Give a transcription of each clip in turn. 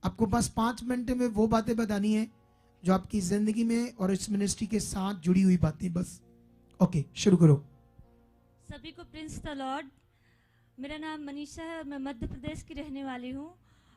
आपको पास 5 मिनट में वो बातें बतानी है जो आपकी जिंदगी में और इस मिनिस्ट्री के साथ जुड़ी हुई बातें, बस। ओके, शुरू करो। सभी को प्रिंस द लॉर्ड। मेरा नाम मनीषा है और मैं मध्य प्रदेश की रहने वाली हूँ।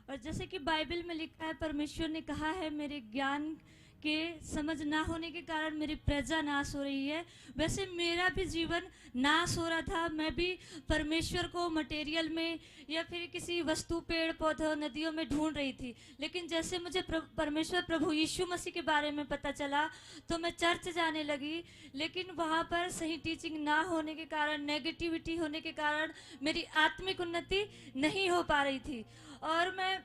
और जैसे कि बाइबल में लिखा है, परमेश्वर ने कहा है, मेरे ज्ञान के समझ ना होने के कारण मेरी प्रजा नाश हो रही है। वैसे मेरा भी जीवन नाश हो रहा था। मैं भी परमेश्वर को मटेरियल में या फिर किसी वस्तु, पेड़ पौधों, नदियों में ढूंढ रही थी। लेकिन जैसे मुझे परमेश्वर प्रभु यीशु मसीह के बारे में पता चला तो मैं चर्च जाने लगी। लेकिन वहाँ पर सही टीचिंग ना होने के कारण, नेगेटिविटी होने के कारण मेरी आत्मिक उन्नति नहीं हो पा रही थी। और मैं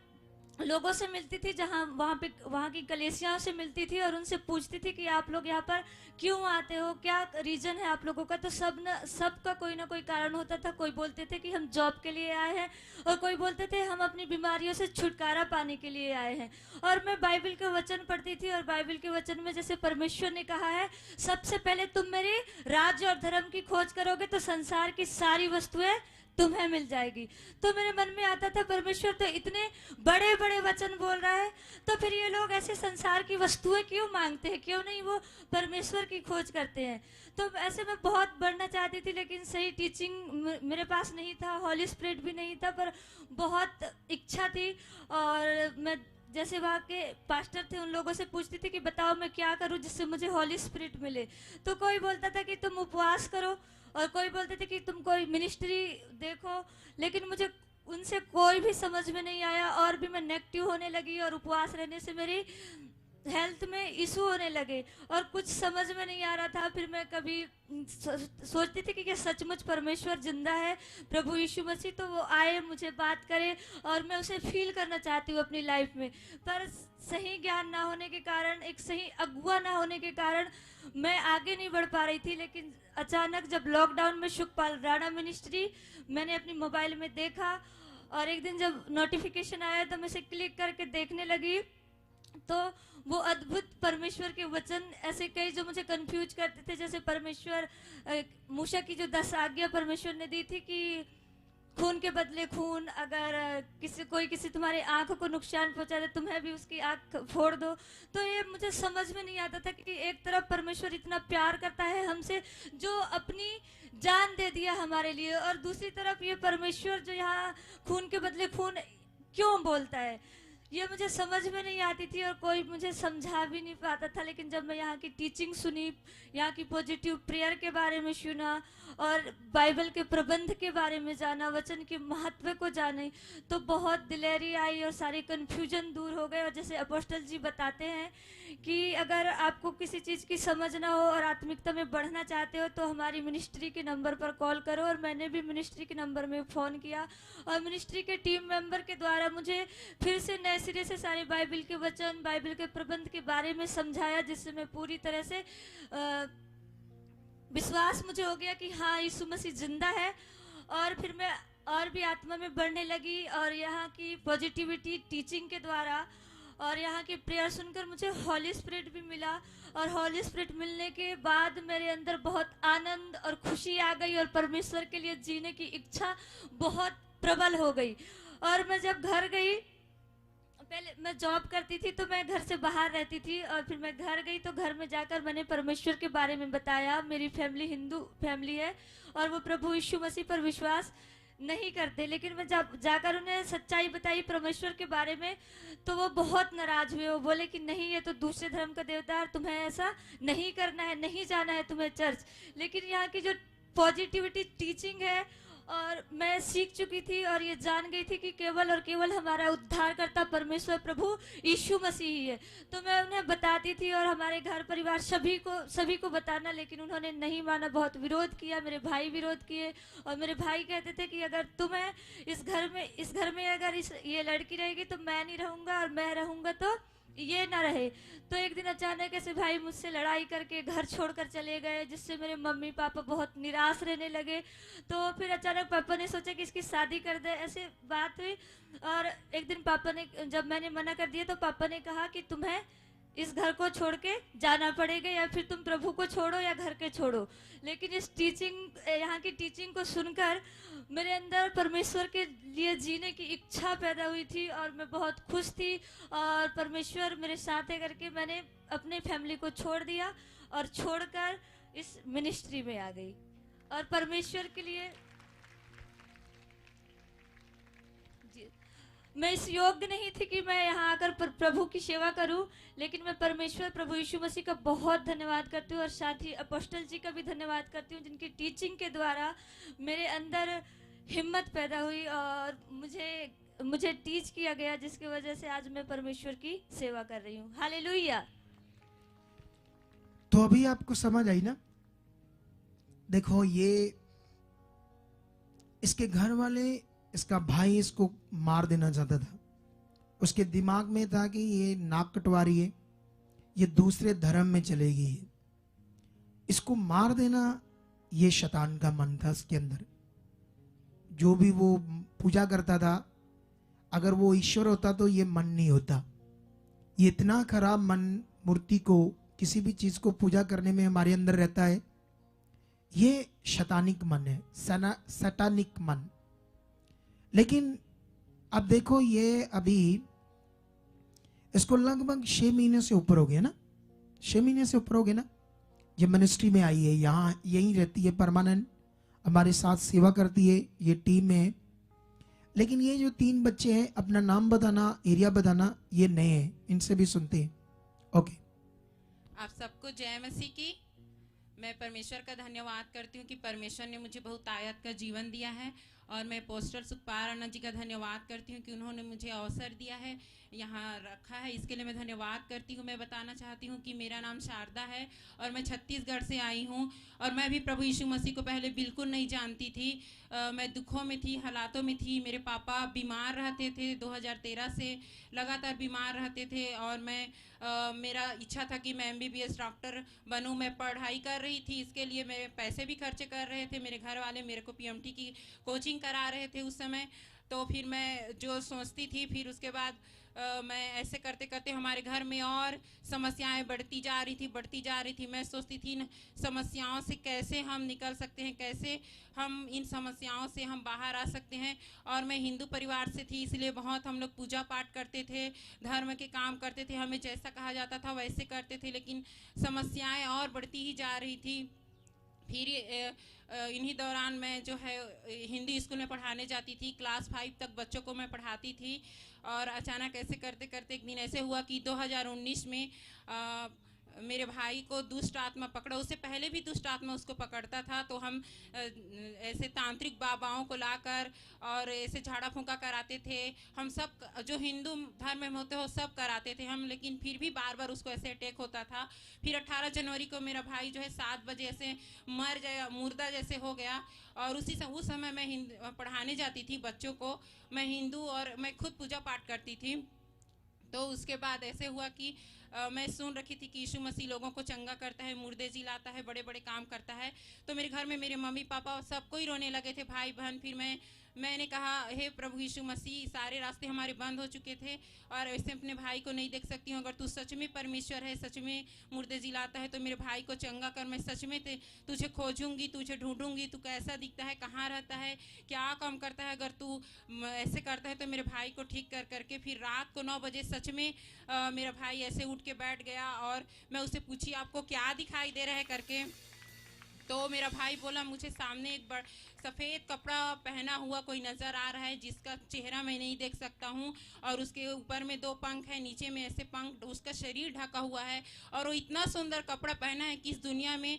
लोगों से मिलती थी, जहाँ वहाँ की कलीसियाओं से मिलती थी और उनसे पूछती थी कि आप लोग यहाँ पर क्यों आते हो, क्या रीज़न है आप लोगों का। तो सबका कोई ना कोई कारण होता था। कोई बोलते थे कि हम जॉब के लिए आए हैं, और कोई बोलते थे हम अपनी बीमारियों से छुटकारा पाने के लिए आए हैं। और मैं बाइबल के वचन पढ़ती थी, और बाइबल के वचन में जैसे परमेश्वर ने कहा है, सबसे पहले तुम मेरे राज्य और धर्म की खोज करोगे तो संसार की सारी वस्तुएं तुम्हें मिल जाएगी। तो मेरे मन में आता था, परमेश्वर तो इतने बड़े बड़े वचन बोल रहा है, तो फिर ये लोग ऐसे संसार की वस्तुएं क्यों मांगते हैं, क्यों नहीं वो परमेश्वर की खोज करते हैं। तो ऐसे मैं बहुत बढ़ना चाहती थी, लेकिन सही टीचिंग मेरे पास नहीं था, हॉली स्पिरिट भी नहीं था, पर बहुत इच्छा थी। और मैं जैसे वहाँ के पास्टर थे, उन लोगों से पूछती थी कि बताओ मैं क्या करूँ जिससे मुझे हॉली स्पिरिट मिले। तो कोई बोलता था कि तुम उपवास करो, और कोई बोलते थे कि तुम कोई मिनिस्ट्री देखो। लेकिन मुझे उनसे कोई भी समझ में नहीं आया, और भी मैं नेगेटिव होने लगी, और उपवास रहने से मेरी हेल्थ में इशू होने लगे, और कुछ समझ में नहीं आ रहा था। फिर मैं कभी सोचती थी कि क्या सचमुच परमेश्वर जिंदा है, प्रभु यीशु मसीह, तो वो आए, मुझे बात करे, और मैं उसे फील करना चाहती हूँ अपनी लाइफ में। पर सही ज्ञान ना होने के कारण, एक सही अगुवा ना होने के कारण मैं आगे नहीं बढ़ पा रही थी। लेकिन अचानक जब लॉकडाउन में सुखपाल राणा मिनिस्ट्री मैंने अपनी मोबाइल में देखा, और एक दिन जब नोटिफिकेशन आया तो मैं इसे क्लिक करके देखने लगी, तो वो अद्भुत परमेश्वर के वचन ऐसे कई जो मुझे कंफ्यूज करते थे। जैसे परमेश्वर, मूसा की जो 10 आज्ञा परमेश्वर ने दी थी कि खून के बदले खून, अगर किसी तुम्हारे आंख को नुकसान पहुंचा दे, तुम्हें भी उसकी आंख फोड़ दो। तो ये मुझे समझ में नहीं आता था कि एक तरफ परमेश्वर इतना प्यार करता है हमसे, जो अपनी जान दे दिया हमारे लिए, और दूसरी तरफ ये परमेश्वर जो यहाँ खून के बदले खून क्यों बोलता है, ये मुझे समझ में नहीं आती थी, और कोई मुझे समझा भी नहीं पाता था। लेकिन जब मैं यहाँ की टीचिंग सुनी, यहाँ की पॉजिटिव प्रेयर के बारे में सुना, और बाइबल के प्रबंध के बारे में जाना, वचन के महत्व को जाने, तो बहुत दिलेरी आई और सारी कन्फ्यूजन दूर हो गए। और जैसे अपोस्टल जी बताते हैं कि अगर आपको किसी चीज़ की समझ ना हो और आत्मिकता में बढ़ना चाहते हो, तो हमारी मिनिस्ट्री के नंबर पर कॉल करो। और मैंने भी मिनिस्ट्री के नंबर में फ़ोन किया, और मिनिस्ट्री के टीम मेंबर के द्वारा मुझे फिर से नए सिरे से सारे बाइबल के वचन, बाइबल के प्रबंध के बारे में समझाया, जिससे मैं पूरी तरह से विश्वास मुझे हो गया कि हाँ, यीशु मसीह जिंदा है। और फिर मैं और भी आत्मा में बढ़ने लगी, और यहाँ की पॉजिटिविटी टीचिंग के द्वारा और यहाँ की प्रेयर सुनकर मुझे हॉली स्पिरिट भी मिला। और हॉली स्पिरिट मिलने के बाद मेरे अंदर बहुत आनंद और खुशी आ गई, और परमेश्वर के लिए जीने की इच्छा बहुत प्रबल हो गई। और मैं जब घर गई, पहले मैं जॉब करती थी तो मैं घर से बाहर रहती थी, और फिर मैं घर गई तो घर में जाकर मैंने परमेश्वर के बारे में बताया। मेरी फैमिली हिंदू फैमिली है, और वो प्रभु यीशु मसीह पर विश्वास नहीं करते। लेकिन मैं जब जाकर उन्हें सच्चाई बताई परमेश्वर के बारे में, तो वो बहुत नाराज हुए। वो बोले कि नहीं, ये तो दूसरे धर्म का देवता है, तुम्हें ऐसा नहीं करना है, नहीं जाना है तुम्हें चर्च। लेकिन यहाँ की जो पॉजिटिविटी टीचिंग है, और मैं सीख चुकी थी और ये जान गई थी कि केवल और केवल हमारा उद्धारकर्ता परमेश्वर प्रभु यीशु मसीह ही है। तो मैं उन्हें बताती थी, और हमारे घर परिवार सभी को बताना, लेकिन उन्होंने नहीं माना, बहुत विरोध किया। मेरे भाई विरोध किए, और मेरे भाई कहते थे कि अगर तुम्हें इस घर में अगर ये लड़की रहेगी तो मैं नहीं रहूँगा, और मैं रहूँगा तो ये ना रहे। तो एक दिन अचानक ऐसे भाई मुझसे लड़ाई करके घर छोड़कर चले गए, जिससे मेरे मम्मी पापा बहुत निराश रहने लगे। तो फिर अचानक पापा ने सोचा कि इसकी शादी कर दे, ऐसे बात हुई। और एक दिन पापा ने, जब मैंने मना कर दिया, तो पापा ने कहा कि तुम्हें इस घर को छोड़ के जाना पड़ेगा, या फिर तुम प्रभु को छोड़ो या घर के छोड़ो। लेकिन इस यहाँ की टीचिंग को सुनकर मेरे अंदर परमेश्वर के लिए जीने की इच्छा पैदा हुई थी और मैं बहुत खुश थी। और परमेश्वर मेरे साथ है करके मैंने अपने फैमिली को छोड़ दिया और छोड़कर इस मिनिस्ट्री में आ गई। और परमेश्वर के लिए मैं इस योग्य नहीं थी कि मैं यहाँ आकर प्रभु की सेवा करूं, लेकिन मैं परमेश्वर प्रभु यीशु मसीह का बहुत धन्यवाद करती हूँ और साथ ही अपोस्टल जी का भी धन्यवाद करती हूँ, जिनकी टीचिंग के द्वारा मेरे अंदर हिम्मत पैदा हुई और मुझे टीच किया गया, जिसकी वजह से आज मैं परमेश्वर की सेवा कर रही हूँ। हालेलुया। तो अभी आपको समझ आई ना? देखो, ये इसके घर वाले, इसका भाई इसको मार देना चाहता था। उसके दिमाग में था कि ये नाक कटवा रही है, ये दूसरे धर्म में चलेगी, इसको मार देना, ये शैतान का मन था इसके अंदर। जो भी वो पूजा करता था, अगर वो ईश्वर होता तो ये मन नहीं होता। ये इतना खराब मन मूर्ति को, किसी भी चीज को पूजा करने में हमारे अंदर रहता है। ये शैतानिक मन है, सैतानिक मन। लेकिन अब देखो, ये अभी इसको लगभग 6 महीने से ऊपर हो गया ना, 6 महीने से ऊपर हो गया ना। ये मिनिस्ट्री में आई है, यहाँ यहीं रहती है, परमानेंट हमारे साथ सेवा करती है, ये टीम है। लेकिन ये जो 3 बच्चे हैं, अपना नाम बताना, एरिया बताना, ये नए हैं, इनसे भी सुनते हैं। ओके। आप सबको जय मसीह की। मैं परमेश्वर का धन्यवाद करती हूँ कि परमेश्वर ने मुझे बहुत आयत का जीवन दिया है। और मैं पोस्टर सुखपाल राणा जी का धन्यवाद करती हूँ कि उन्होंने मुझे अवसर दिया है, यहाँ रखा है, इसके लिए मैं धन्यवाद करती हूँ। मैं बताना चाहती हूँ कि मेरा नाम शारदा है और मैं छत्तीसगढ़ से आई हूँ। और मैं भी प्रभु यीशु मसीह को पहले बिल्कुल नहीं जानती थी। मैं दुखों में थी, हालातों में थी। मेरे पापा बीमार रहते थे, 2013 से लगातार बीमार रहते थे। और मेरा इच्छा था कि मैं MBBS डॉक्टर बनूं। मैं पढ़ाई कर रही थी, इसके लिए मेरे पैसे भी खर्चे कर रहे थे। मेरे घर वाले मेरे को PMT की कोचिंग करा रहे थे उस समय। तो फिर मैं जो सोचती थी, फिर उसके बाद मैं ऐसे करते करते हमारे घर में और समस्याएं बढ़ती जा रही थी। मैं सोचती थी इन समस्याओं से कैसे हम निकल सकते हैं, कैसे हम इन समस्याओं से हम बाहर आ सकते हैं। और मैं हिंदू परिवार से थी, इसलिए बहुत हम लोग पूजा पाठ करते थे, धर्म के काम करते थे, हमें जैसा कहा जाता था वैसे करते थे। लेकिन समस्याएं और बढ़ती ही जा रही थी। फिर इन्हीं दौरान मैं जो है हिंदी स्कूल में पढ़ाने जाती थी। क्लास 5 तक बच्चों को मैं पढ़ाती थी। और अचानक ऐसे करते करते एक दिन ऐसे हुआ कि 2019 में मेरे भाई को दुष्ट आत्मा पकड़ा। उससे पहले भी दुष्ट आत्मा उसको पकड़ता था। तो हम ऐसे तांत्रिक बाबाओं को लाकर और ऐसे झाड़ा फूंका कराते थे। हम सब जो हिंदू धर्म में होते हो सब कराते थे हम, लेकिन फिर भी बार बार उसको ऐसे अटैक होता था। फिर 18 जनवरी को मेरा भाई जो है 7 बजे ऐसे मर गया, मुर्दा जैसे हो गया। और उस समय मैं पढ़ाने जाती थी बच्चों को। मैं हिंदू और मैं खुद पूजा पाठ करती थी। तो उसके बाद ऐसे हुआ कि मैं सुन रखी थी कि यीशु मसीह लोगों को चंगा करता है, मुर्दे जिलाता है, बड़े बड़े काम करता है। तो मेरे घर में मेरे मम्मी पापा सबको ही रोने लगे थे, भाई बहन। फिर मैंने कहा, हे प्रभु यीशु मसीह, सारे रास्ते हमारे बंद हो चुके थे और ऐसे अपने भाई को नहीं देख सकती हूँ। अगर तू सच में परमेश्वर है, सच में मुर्दे जिलाता है, तो मेरे भाई को चंगा कर। मैं सच में तुझे खोजूंगी, तुझे ढूंढूंगी, तू कैसा दिखता है, कहाँ रहता है, क्या काम करता है। अगर तू ऐसे करता है तो मेरे भाई को ठीक कर करके। फिर रात को 9 बजे सच में मेरा भाई ऐसे उठ के बैठ गया और मैं उससे पूछी, आपको क्या दिखाई दे रहा है करके। तो मेरा भाई बोला, मुझे सामने एक सफ़ेद कपड़ा पहना हुआ कोई नज़र आ रहा है, जिसका चेहरा मैं नहीं देख सकता हूँ। और उसके ऊपर में 2 पंख है, नीचे में ऐसे पंख, उसका शरीर ढका हुआ है। और वो इतना सुंदर कपड़ा पहना है कि इस दुनिया में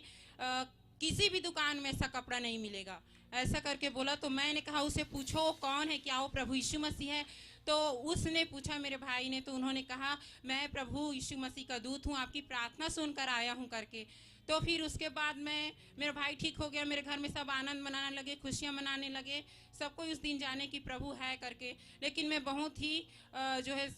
किसी भी दुकान में ऐसा कपड़ा नहीं मिलेगा, ऐसा करके बोला। तो मैंने कहा, उसे पूछो कौन है, क्या वो प्रभु यीशु मसीह है। तो उसने पूछा मेरे भाई ने। तो उन्होंने कहा, मैं प्रभु यीशु मसीह का दूत हूँ, आपकी प्रार्थना सुनकर आया हूँ करके। तो फिर उसके बाद मेरा भाई ठीक हो गया। मेरे घर में सब आनंद मनाने लगे, खुशियाँ मनाने लगे। सबको उस दिन जाने की प्रभु है करके। लेकिन मैं बहुत ही जो है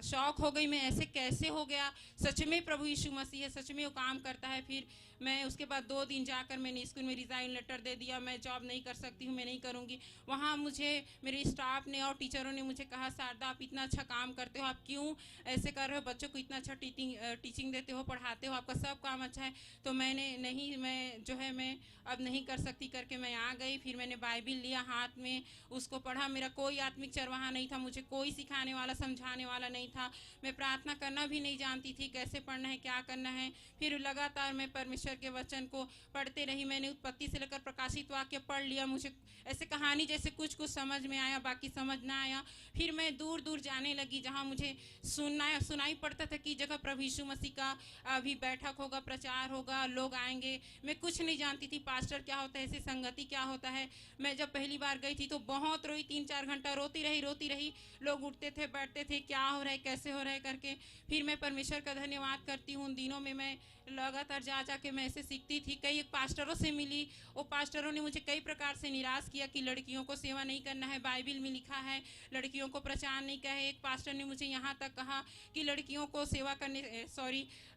शौक हो गई, मैं ऐसे कैसे हो गया, सच में प्रभु यीशु मसीह है, सच में वो काम करता है। फिर मैं उसके बाद 2 दिन जाकर मैंने स्कूल में रिज़ाइन लेटर दे दिया, मैं जॉब नहीं कर सकती हूँ, मैं नहीं करूँगी। वहाँ मुझे मेरे स्टाफ ने और टीचरों ने मुझे कहा, शारदा आप इतना अच्छा काम करते हो, आप क्यों ऐसे कर रहे हो, बच्चों को इतना अच्छा टीचिंग देते हो, पढ़ाते हो, आपका सब काम अच्छा है। तो मैंने नहीं, मैं जो है मैं अब नहीं कर सकती करके मैं आ गई। फिर मैंने बाइबिल लिया हाथ में, उसको पढ़ा। मेरा कोई आत्मिक चरवाहा नहीं था, मुझे कोई सिखाने वाला समझाने वाला नहीं था। मैं प्रार्थना करना भी नहीं जानती थी, कैसे पढ़ना है, क्या करना है। फिर लगातार मैं परमेश्वर के वचन को पढ़ते रही। मैंने उत्पत्ति से लेकर प्रकाशित वाक्य पढ़ लिया। मुझे ऐसे कहानी जैसे कुछ कुछ समझ में आया, बाकी समझ ना आया। फिर मैं दूर दूर जाने लगी, जहाँ मुझे सुनाई पड़ता था कि जगह प्रभु यीशु मसीह का अभी बैठक होगा, प्रचार होगा, लोग आएंगे। मैं कुछ नहीं जानती थी, पास्टर क्या होता है, ऐसी संगति क्या होता है। मैं जब पहली बार गई थी तो बहुत रोई, 3-4 घंटा रोती रही। लोग उठते थे, बैठते थे, क्या हो रहा है, कैसे हो रहा है करके। फिर मैं परमेश्वर का धन्यवाद करती हूँ। उन दिनों में मैं लगातार जा के मैं ऐसे सीखती थी। कई पास्टरों से मिली, वो पास्टरों ने मुझे कई प्रकार से निराश किया कि लड़कियों को सेवा नहीं करना है, बाइबिल में लिखा है लड़कियों को प्रचार नहीं कहे। एक पास्टर ने मुझे यहाँ तक कहा कि लड़कियों को सेवा करने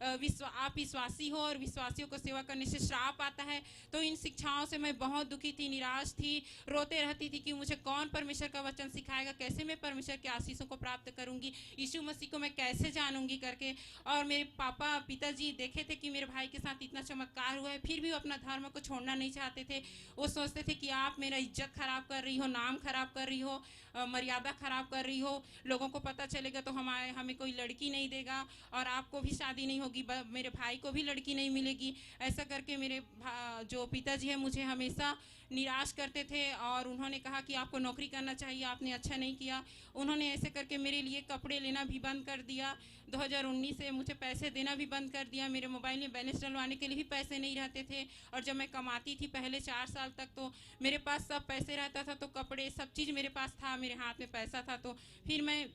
आप विश्वासी हो और विश्वासियों को सेवा करने से श्राप आता है। तो इन शिक्षाओं से मैं बहुत दुखी थी, निराश थी, रोते रहती थी कि मुझे कौन परमेश्वर का वचन सिखाएगा, कैसे मैं परमेश्वर के आशीषों को प्राप्त करूंगी, यीशु मसीह को मैं कैसे जानूंगी करके। और मेरे पिताजी देखे थे कि मेरे भाई के साथ इतना चमत्कार हुआ है, फिर भी वो अपना धर्म को छोड़ना नहीं चाहते थे। वो सोचते थे कि आप मेरा इज्जत खराब कर रही हो, नाम खराब कर रही हो, मर्यादा खराब कर रही हो, लोगों को पता चलेगा तो हमें कोई लड़की नहीं देगा और आपको भी शादी नहीं होगी, मेरे भाई को भी लड़की नहीं मिलेगी। ऐसा करके मेरे जो पिताजी है मुझे हमेशा निराश करते थे और उन्होंने कहा कि आपको नौकरी करना चाहिए, आपने अच्छा नहीं किया। उन्होंने ऐसे करके मेरे लिए कपड़े लेना भी बंद कर दिया। 2019 से मुझे पैसे देना भी बंद कर दिया। मेरे मोबाइल में बैलेंस डलवाने के लिए भी पैसे नहीं रहते थे। और जब मैं कमाती थी पहले 4 साल तक, तो मेरे पास सब पैसे रहता था, तो कपड़े सब चीज़ मेरे पास था, मेरे हाथ में पैसा था। तो फिर मैं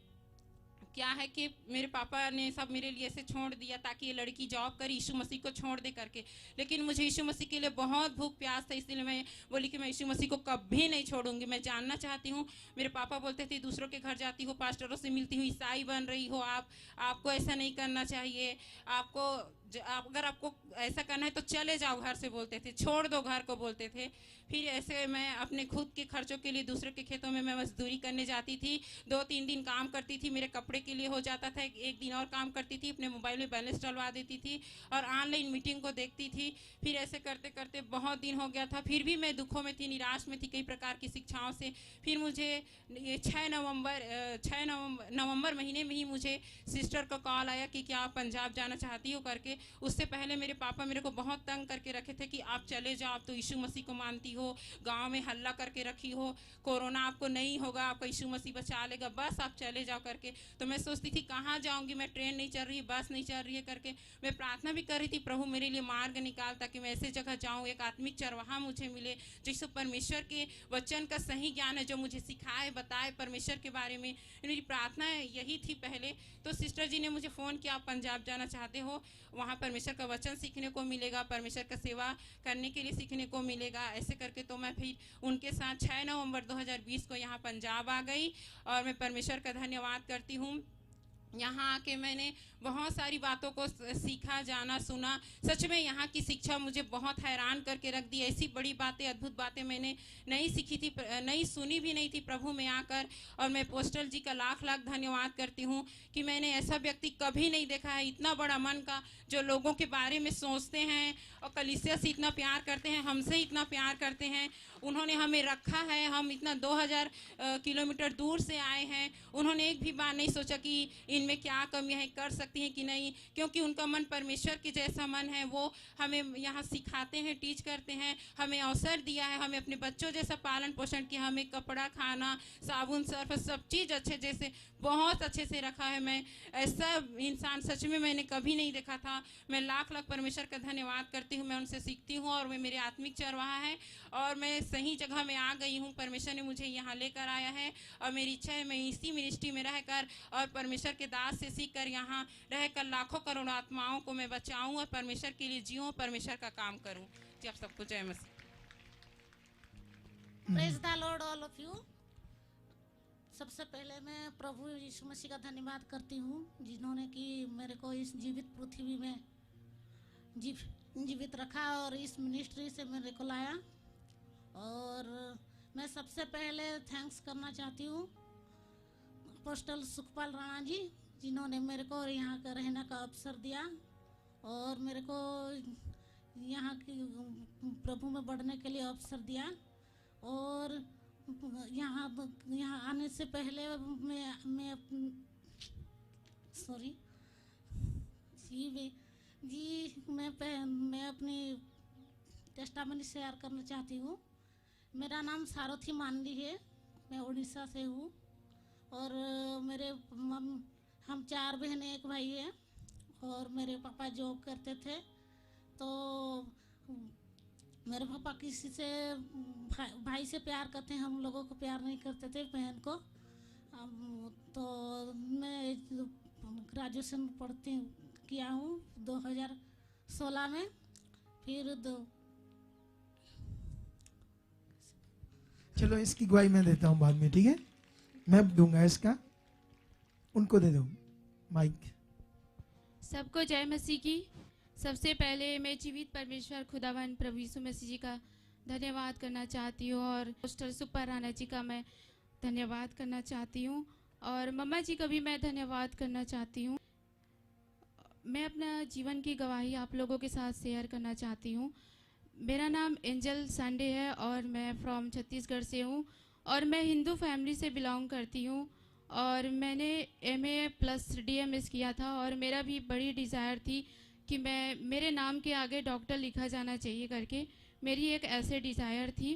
क्या है कि मेरे पापा ने सब मेरे लिए ऐसे छोड़ दिया ताकि ये लड़की जॉब कर यीशु मसीह को छोड़ दे करके। लेकिन मुझे यीशु मसीह के लिए बहुत भूख प्यास था, इसलिए मैं बोली कि मैं यीशु मसीह को कभी नहीं छोड़ूंगी, मैं जानना चाहती हूँ। मेरे पापा बोलते थे दूसरों के घर जाती हो, पास्टरों से मिलती हूँ, ईसाई बन रही हो, आपको ऐसा नहीं करना चाहिए, अगर आपको ऐसा करना है तो चले जाओ घर से बोलते थे, छोड़ दो घर को बोलते थे। फिर ऐसे मैं अपने खुद के खर्चों के लिए दूसरे के खेतों में मैं मजदूरी करने जाती थी। 2-3 दिन काम करती थी, मेरे कपड़े के लिए हो जाता था। एक दिन और काम करती थी, अपने मोबाइल में बैलेंस डलवा देती थी और ऑनलाइन मीटिंग को देखती थी। फिर ऐसे करते करते बहुत दिन हो गया था, फिर भी मैं दुखों में थी, निराश में थी कई प्रकार की शिक्षाओं से। फिर मुझे ये 6 नवंबर महीने में ही मुझे सिस्टर का कॉल आया कि क्या आप पंजाब जाना चाहती हो करके। उससे पहले मेरे पापा मेरे को बहुत तंग करके रखे थे कि आप चले जाओ, आप तो यीशु मसीह को मानती हो, गांव में हल्ला करके रखी हो, कोरोना आपको नहीं होगा, आपको यीशु मसीह बचा लेगा, बस आप चले जाओ करके। तो मैं सोचती थी कहाँ जाऊंगी, मैं ट्रेन नहीं चल रही, बस नहीं चल रही है करके। मैं प्रार्थना भी कर रही थी, प्रभु मेरे लिए मार्ग निकाल ताकि मैं ऐसे जगह जाऊँ, एक आत्मिक चरवाहा मुझे मिले जिससे परमेश्वर के वचन का सही ज्ञान है, जो मुझे सिखाए बताए परमेश्वर के बारे में। मेरी प्रार्थना यही थी पहले। तो सिस्टर जी ने मुझे फ़ोन किया, आप पंजाब जाना चाहते हो, वहाँ परमेश्वर का वचन सीखने को मिलेगा, परमेश्वर का सेवा करने के लिए सीखने को मिलेगा, ऐसे करके। तो मैं फिर उनके साथ 6 नवंबर 2020 को यहाँ पंजाब आ गई और मैं परमेश्वर का धन्यवाद करती हूँ। यहाँ आके मैंने बहुत सारी बातों को सीखा, जाना, सुना। सच में यहाँ की शिक्षा मुझे बहुत हैरान करके रख दी। ऐसी बड़ी बातें, अद्भुत बातें मैंने नहीं सीखी थी, नहीं सुनी भी नहीं थी प्रभु में आकर। और मैं पोस्टल जी का लाख लाख धन्यवाद करती हूँ कि मैंने ऐसा व्यक्ति कभी नहीं देखा है, इतना बड़ा मन का, जो लोगों के बारे में सोचते हैं और कलीसिया से इतना प्यार करते हैं, हमसे इतना प्यार करते हैं। उन्होंने हमें रखा है, हम इतना 2000 किलोमीटर दूर से आए हैं। उन्होंने एक भी बार नहीं सोचा कि इनमें क्या कमियां हैं, कर सकती हैं कि नहीं, क्योंकि उनका मन परमेश्वर के जैसा मन है। वो हमें यहाँ सिखाते हैं, टीच करते हैं, हमें अवसर दिया है, हमें अपने बच्चों जैसा पालन पोषण किया, हमें कपड़ा, खाना, साबुन, सर्फ, सब चीज़ अच्छे जैसे बहुत अच्छे से रखा है। मैं ऐसा इंसान सच में मैंने कभी नहीं देखा था। मैं लाख लाख परमेश्वर का धन्यवाद करती हूँ। मैं उनसे सीखती हूँ और वे मेरे आत्मिक चरवाहा है और मैं सही जगह में आ गई हूँ। परमेश्वर ने मुझे यहाँ लेकर आया है और मेरी इच्छा है मैं इसी मिनिस्ट्री में रहकर और परमेश्वर के दास से सीख कर यहाँ रहकर लाखों करोड़ों आत्माओं को मैं बचाऊँ और परमेश्वर के लिए जीऊँ, परमेश्वर का काम करूँ। जी आप सबको जय मसीह। Praise the Lord all of you. सबसे पहले मैं प्रभु यीशु मसीह का धन्यवाद करती हूँ जिन्होंने कि मेरे को इस जीवित पृथ्वी में जीवित रखा और इस मिनिस्ट्री से मेरे को लाया। और मैं सबसे पहले थैंक्स करना चाहती हूँ अपोस्टल सुखपाल राणा जी जिन्होंने मेरे को यहाँ का रहने का अवसर दिया और मेरे को यहाँ की प्रभु में बढ़ने के लिए अवसर दिया। और यहाँ आने से पहले मैं सॉरी मैं अपनी टेस्टामनी शेयर करना चाहती हूँ। मेरा नाम सारथी मांडी है, मैं उड़ीसा से हूँ और हम 4 बहन 1 भाई है और मेरे पापा जॉब करते थे। तो मेरे पापा किसी से भाई से प्यार करते हैं, हम लोगों को प्यार नहीं करते थे बहन को। तो मैं ग्रेजुएशन किया हूँ 2016 में। फिर चलो इसकी गवाही मैं देता हूँ बाद में, ठीक है? मैं दूंगा इसका, उनको दे दो माइक। सबको जय मसीह की। सबसे पहले मैं जीवित परमेश्वर खुदावन प्रभु यीशु मसीह जी का धन्यवाद करना चाहती हूँ और अपोस्टल सुखपाल राणा जी का मैं धन्यवाद करना चाहती हूँ और मम्मा जी का भी मैं धन्यवाद करना चाहती हूँ। मैं अपना जीवन की गवाही आप लोगों के साथ शेयर करना चाहती हूँ। मेरा नाम एंजल सांडे है और मैं फ्रॉम छत्तीसगढ़ से हूँ और मैं हिंदू फैमिली से बिलोंग करती हूँ और मैंने MA प्लस DMS किया था और मेरा भी बड़ी डिज़ायर थी कि मेरे नाम के आगे डॉक्टर लिखा जाना चाहिए करके। मेरी एक ऐसे डिज़ायर थी।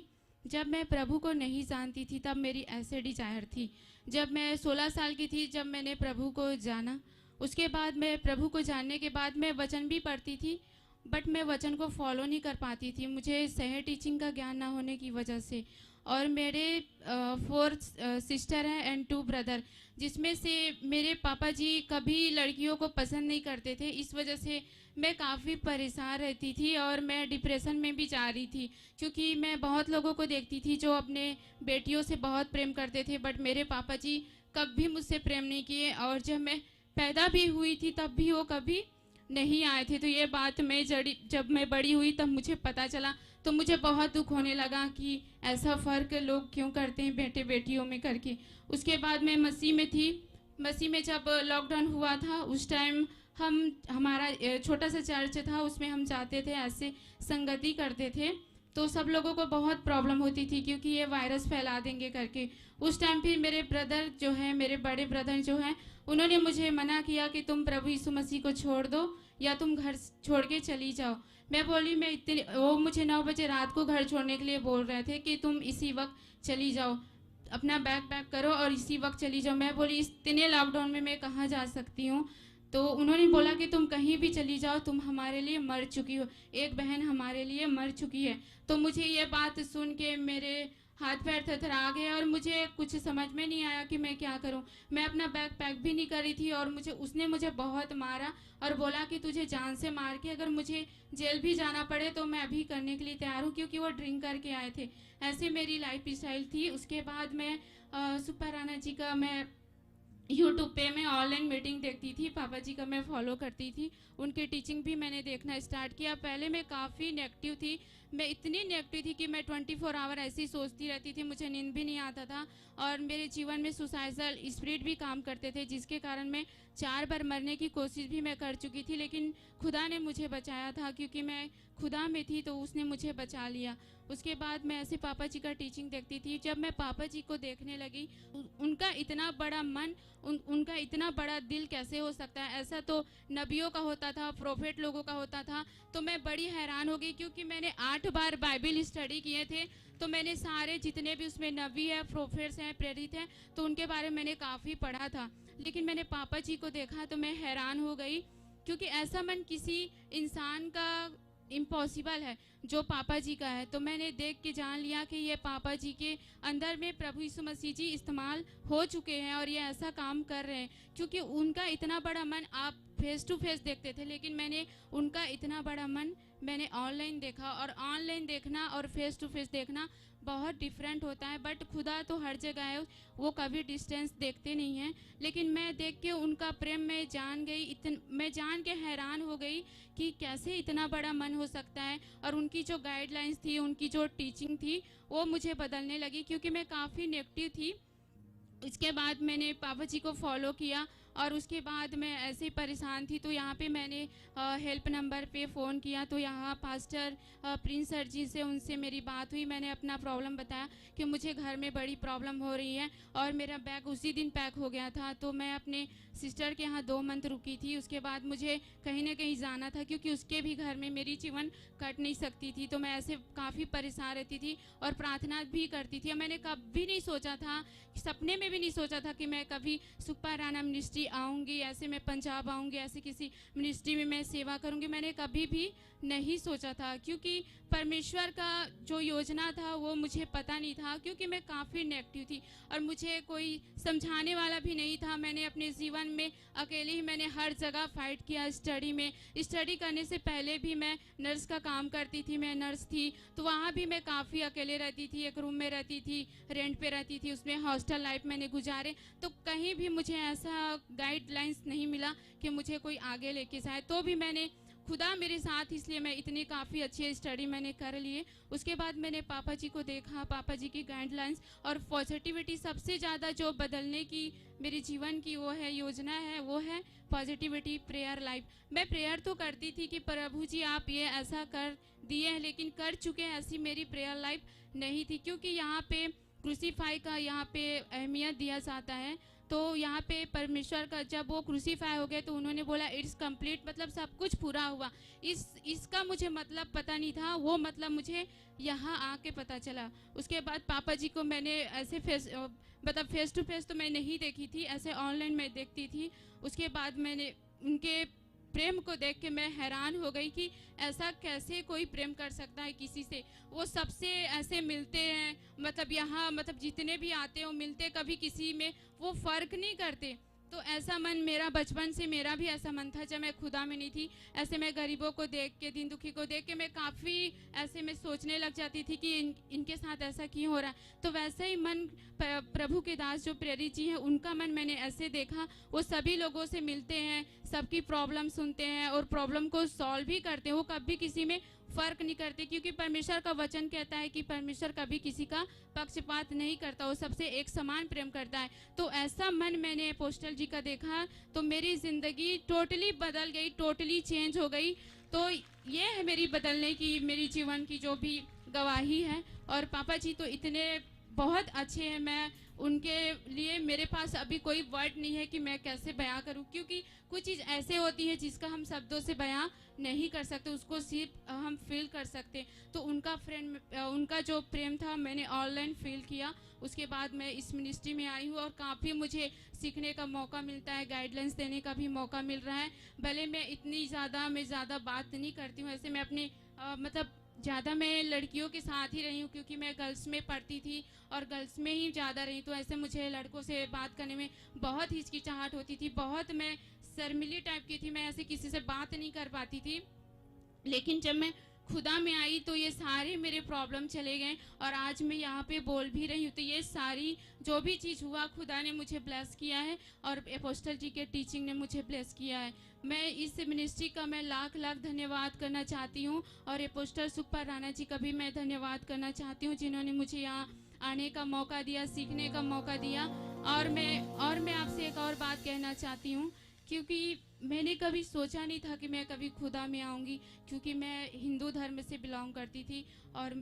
जब मैं प्रभु को नहीं जानती थी तब मेरी ऐसे डिज़ायर थी। जब मैं 16 साल की थी जब मैंने प्रभु को जाना, उसके बाद मैं प्रभु को जानने के बाद मैं वचन भी पढ़ती थी बट मैं वचन को फॉलो नहीं कर पाती थी, मुझे सही टीचिंग का ज्ञान ना होने की वजह से। और मेरे 4 सिस्टर हैं एंड 2 ब्रदर, जिसमें से मेरे पापा जी कभी लड़कियों को पसंद नहीं करते थे। इस वजह से मैं काफ़ी परेशान रहती थी और मैं डिप्रेशन में भी जा रही थी क्योंकि मैं बहुत लोगों को देखती थी जो अपने बेटियों से बहुत प्रेम करते थे बट मेरे पापा जी कभी मुझसे प्रेम नहीं किए और जब मैं पैदा भी हुई थी तब भी वो कभी नहीं आए थे। तो ये बात जब मैं बड़ी हुई तब मुझे पता चला तो मुझे बहुत दुख होने लगा कि ऐसा फ़र्क लोग क्यों करते हैं बेटे बेटियों में करके। उसके बाद मैं मसीह में थी। मसीह में जब लॉकडाउन हुआ था उस टाइम हमारा छोटा सा चर्च था, उसमें हम जाते थे, ऐसे संगति करते थे। तो सब लोगों को बहुत प्रॉब्लम होती थी क्योंकि ये वायरस फैला देंगे करके। उस टाइम फिर मेरे ब्रदर जो है, मेरे बड़े ब्रदर जो हैं, उन्होंने मुझे मना किया कि तुम प्रभु यीशु मसीह को छोड़ दो या तुम घर छोड़ के चली जाओ। मैं बोली वो मुझे 9 बजे रात को घर छोड़ने के लिए बोल रहे थे कि तुम इसी वक्त चली जाओ, अपना बैग पैक करो और इसी वक्त चली जाओ। मैं बोली इतने लॉकडाउन में मैं कहाँ जा सकती हूँ। तो उन्होंने बोला कि तुम कहीं भी चली जाओ, तुम हमारे लिए मर चुकी हो, एक बहन हमारे लिए मर चुकी है। तो मुझे ये बात सुन के मेरे हाथ पैर थरथरा गए और मुझे कुछ समझ में नहीं आया कि मैं क्या करूं। मैं अपना बैग पैक भी नहीं करी थी और उसने मुझे बहुत मारा और बोला कि तुझे जान से मार के अगर मुझे जेल भी जाना पड़े तो मैं अभी करने के लिए तैयार हूं, क्योंकि वो ड्रिंक करके आए थे। ऐसे मेरी लाइफ स्टाइल थी। उसके बाद मैं सुखपाल राणा जी का मैं यूट्यूब पे मैं ऑनलाइन मीटिंग देखती थी, पापा जी का मैं फॉलो करती थी, उनकी टीचिंग भी मैंने देखना स्टार्ट किया। पहले मैं काफ़ी नेगेटिव थी, मैं इतनी नेगेटिव थी कि मैं 24 आवर ऐसे ही सोचती रहती थी, मुझे नींद भी नहीं आता था और मेरे जीवन में सुसाइडल स्पिरिट भी काम करते थे, जिसके कारण मैं 4 बार मरने की कोशिश भी मैं कर चुकी थी। लेकिन खुदा ने मुझे बचाया था, क्योंकि मैं खुदा में थी तो उसने मुझे बचा लिया। उसके बाद मैं ऐसे पापा जी का टीचिंग देखती थी। जब मैं पापा जी को देखने लगी, उनका इतना बड़ा मन, उनका इतना बड़ा दिल कैसे हो सकता है? ऐसा तो नबियों का होता था, प्रोफेट लोगों का होता था। तो मैं बड़ी हैरान हो गई, क्योंकि मैंने 8 बार बाइबल स्टडी किए थे, तो मैंने सारे जितने भी उसमें नबी है, प्रोफेट्स हैं, प्रेरित हैं, तो उनके बारे में मैंने काफ़ी पढ़ा था। लेकिन मैंने पापा जी को देखा तो मैं हैरान हो गई, क्योंकि ऐसा मन किसी इंसान का इम्पॉसिबल है जो पापा जी का है। तो मैंने देख के जान लिया कि ये पापा जी के अंदर में प्रभु यीशु मसीह जी इस्तेमाल हो चुके हैं और ये ऐसा काम कर रहे हैं, क्योंकि उनका इतना बड़ा मन आप फेस टू फेस देखते थे, लेकिन मैंने उनका इतना बड़ा मन मैंने ऑनलाइन देखा। और ऑनलाइन देखना और फेस टू फेस देखना बहुत डिफरेंट होता है, बट खुदा तो हर जगह है, वो कभी डिस्टेंस देखते नहीं हैं। लेकिन मैं देख के उनका प्रेम मैं जान के हैरान हो गई कि कैसे इतना बड़ा मन हो सकता है। और उनकी जो गाइडलाइंस थी, उनकी जो टीचिंग थी, वो मुझे बदलने लगी, क्योंकि मैं काफ़ी नेगेटिव थी। इसके बाद मैंने पापा जी को फॉलो किया और उसके बाद मैं ऐसे ही परेशान थी, तो यहाँ पे मैंने हेल्प नंबर पे फ़ोन किया। तो यहाँ पास्टर प्रिंस सर जी से उनसे मेरी बात हुई। मैंने अपना प्रॉब्लम बताया कि मुझे घर में बड़ी प्रॉब्लम हो रही है और मेरा बैग उसी दिन पैक हो गया था। तो मैं अपने सिस्टर के यहाँ 2 मंथ रुकी थी। उसके बाद मुझे कहीं ना कहीं जाना था, क्योंकि उसके भी घर में मेरी जीवन कट नहीं सकती थी। तो मैं ऐसे काफ़ी परेशान रहती थी और प्रार्थना भी करती थी। मैंने कभी नहीं सोचा था, सपने में भी नहीं सोचा था कि मैं कभी सुखपाल राणा मिनिस्ट्री आऊँगी, ऐसे मैं पंजाब आऊँगी, ऐसे किसी मिनिस्ट्री में मैं सेवा करूँगी। मैंने कभी भी नहीं सोचा था, क्योंकि परमेश्वर का जो योजना था वो मुझे पता नहीं था, क्योंकि मैं काफ़ी नेगेटिव थी और मुझे कोई समझाने वाला भी नहीं था। मैंने अपने जीवन में अकेले ही मैंने हर जगह फाइट किया। स्टडी करने से पहले भी मैं नर्स का काम करती थी, मैं नर्स थी, तो वहाँ भी मैं काफ़ी अकेले रहती थी, एक रूम में रहती थी, रेंट पे रहती थी, उसमें हॉस्टल लाइफ मैंने गुजारे। तो कहीं भी मुझे ऐसा गाइडलाइंस नहीं मिला कि मुझे कोई आगे लेके जाए। तो भी मैंने खुदा मेरे साथ, इसलिए मैं इतनी काफ़ी अच्छी स्टडी मैंने कर लिए। उसके बाद मैंने पापा जी को देखा, पापा जी की गाइडलाइंस और पॉजिटिविटी। सबसे ज़्यादा जो बदलने की मेरे जीवन की वो है योजना है, वो है पॉजिटिविटी, प्रेयर लाइफ। मैं प्रेयर तो करती थी कि प्रभु जी आप ये ऐसा कर दिए हैं, लेकिन कर चुके हैं, ऐसी मेरी प्रेयर लाइफ नहीं थी। क्योंकि यहाँ पे क्रूसीफाई का यहाँ पे अहमियत दिया जाता है। तो यहाँ पे परमेश्वर का जब वो क्रूसीफाई हो गए तो उन्होंने बोला इट्स कंप्लीट, मतलब सब कुछ पूरा हुआ। इसका मुझे मतलब पता नहीं था, वो मतलब मुझे यहाँ आके पता चला। उसके बाद पापा जी को मैंने ऐसे फेस टू फेस तो मैं नहीं देखी थी, ऐसे ऑनलाइन मैं देखती थी। उसके बाद मैंने उनके प्रेम को देख के मैं हैरान हो गई कि ऐसा कैसे कोई प्रेम कर सकता है किसी से। वो सबसे ऐसे मिलते हैं, मतलब यहाँ मतलब जितने भी आते हैं वो मिलते, कभी किसी में वो फ़र्क नहीं करते। तो ऐसा मन मेरा बचपन से, मेरा भी ऐसा मन था जब मैं खुदा में नहीं थी। ऐसे मैं गरीबों को देख के, दिन दुखी को देख के मैं काफ़ी ऐसे मैं सोचने लग जाती थी कि इनके साथ ऐसा क्यों हो रहा है। तो वैसे ही मन प्रभु के दास जो प्रेरित जी हैं, उनका मन मैंने ऐसे देखा। वो सभी लोगों से मिलते हैं, सबकी प्रॉब्लम सुनते हैं और प्रॉब्लम को सॉल्व भी करते हैं। वो कभी किसी में फ़र्क नहीं करते, क्योंकि परमेश्वर का वचन कहता है कि परमेश्वर कभी किसी का पक्षपात नहीं करता, वो सबसे एक समान प्रेम करता है। तो ऐसा मन मैंने अपोस्टल जी का देखा तो मेरी ज़िंदगी टोटली बदल गई, टोटली चेंज हो गई। तो ये है मेरी बदलने की, मेरी जीवन की जो भी गवाही है। और पापा जी तो इतने बहुत अच्छे हैं, मैं उनके लिए मेरे पास अभी कोई वर्ड नहीं है कि मैं कैसे बयां करूं, क्योंकि कुछ चीज़ ऐसे होती है जिसका हम शब्दों से बयां नहीं कर सकते, उसको सिर्फ हम फील कर सकते। तो उनका जो प्रेम था मैंने ऑनलाइन फील किया। उसके बाद मैं इस मिनिस्ट्री में आई हूँ और काफ़ी मुझे सीखने का मौका मिलता है, गाइडलाइंस देने का भी मौका मिल रहा है। भले मैं इतनी ज़्यादा बात नहीं करती हूँ, ऐसे मैं अपने मतलब ज़्यादा मैं लड़कियों के साथ ही रही हूँ, क्योंकि मैं गर्ल्स में पढ़ती थी और गर्ल्स में ही ज़्यादा रही। तो ऐसे मुझे लड़कों से बात करने में बहुत हिचकिचाहट होती थी, बहुत मैं शर्मिली टाइप की थी, मैं ऐसे किसी से बात नहीं कर पाती थी। लेकिन जब मैं खुदा में आई तो ये सारे मेरे प्रॉब्लम चले गए और आज मैं यहाँ पे बोल भी रही हूँ। तो ये सारी जो भी चीज़ हुआ, खुदा ने मुझे ब्लेस किया है और अपोस्टल जी के टीचिंग ने मुझे ब्लेस किया है। मैं इस मिनिस्ट्री का मैं लाख धन्यवाद करना चाहती हूँ और अपोस्टल सुखपाल राणा जी का भी मैं धन्यवाद करना चाहती हूँ, जिन्होंने मुझे यहाँ आने का मौका दिया, सीखने का मौका दिया। और मैं आपसे एक और बात कहना चाहती हूँ, क्योंकि मैंने कभी सोचा नहीं था कि मैं कभी खुदा में आऊँगी, क्योंकि मैं हिंदू धर्म से बिलोंग करती थी और